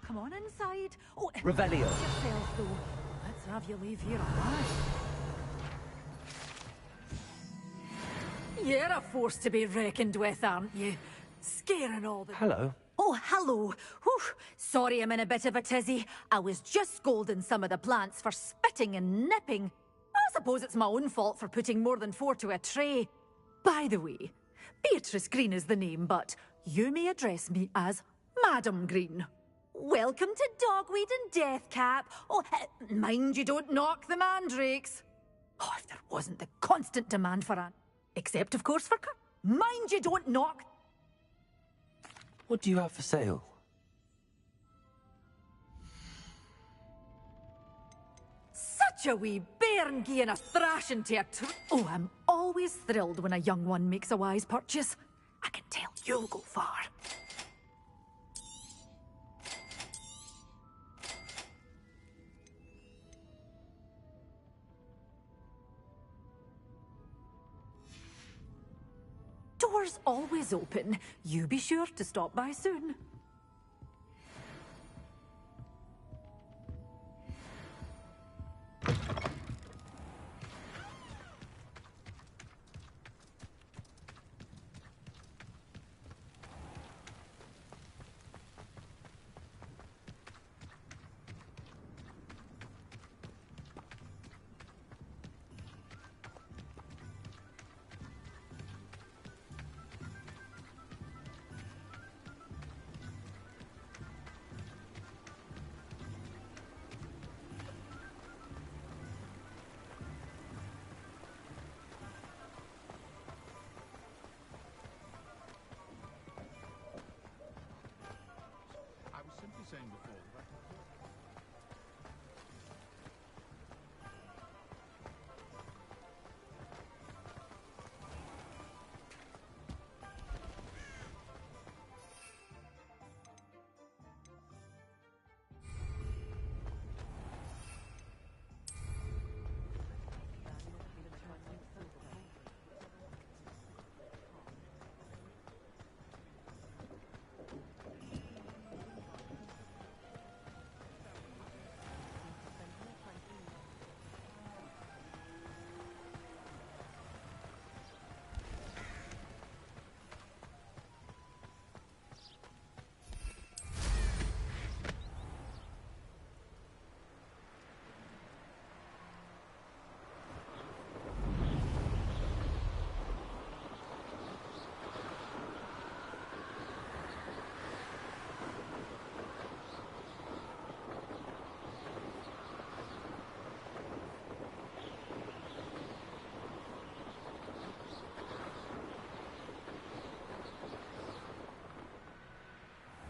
Come on inside. Oh, Revelio. yourself, though. Let's have you leave here alive. You're a force to be reckoned with, aren't you? Scaring all the... Hello. Oh, hello. Whew. Sorry I'm in a bit of a tizzy. I was just scolding some of the plants for spitting and nipping. I suppose it's my own fault for putting more than 4 to a tray. By the way, Beatrice Green is the name, but you may address me as Madam Green. Welcome to Dogweed and Deathcap. Oh, mind you don't knock the mandrakes. Oh, if there wasn't the constant demand for an... Except, of course, for... Mind you don't knock... What do you have for sale? Such a wee bairn gieing a thrashing to a Oh, I'm always thrilled when a young one makes a wise purchase. I can tell you'll go far. Doors always open. You be sure to stop by soon. saying before that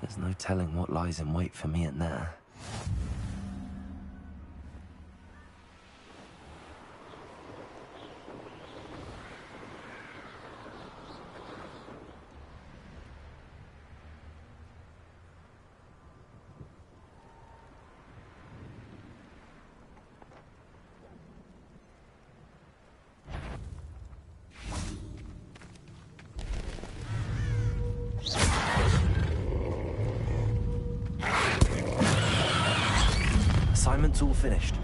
There's no telling what lies in wait for me in there. Assignment's all finished.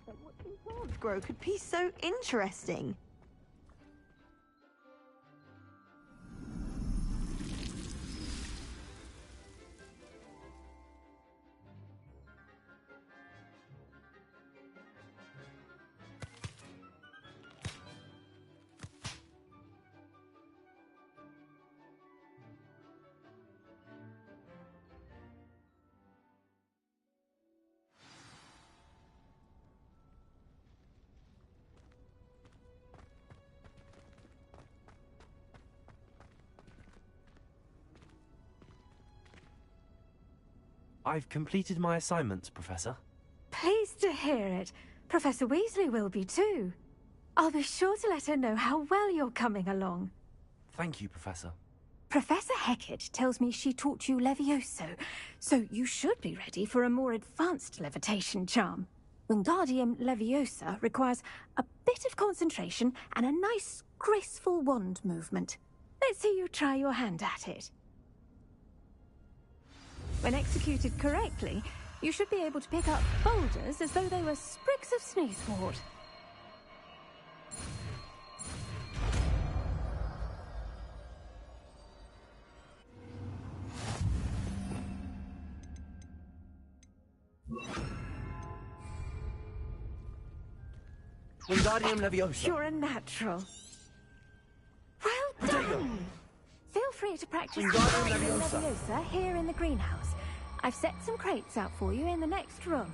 That watching plants grow could be so interesting. I've completed my assignments, Professor. Pleased to hear it. Professor Weasley will be too. I'll be sure to let her know how well you're coming along. Thank you, Professor. Professor Hecat tells me she taught you Levioso, so you should be ready for a more advanced levitation charm. Wingardium Leviosa requires a bit of concentration and a nice, graceful wand movement. Let's see you try your hand at it. When executed correctly, you should be able to pick up boulders as though they were sprigs of sneezewort. Wingardium Leviosa. You're a natural. Well done! Feel free to practice Wingardium Wingardium Leviosa. Leviosa here in the greenhouse. I've set some crates out for you in the next room.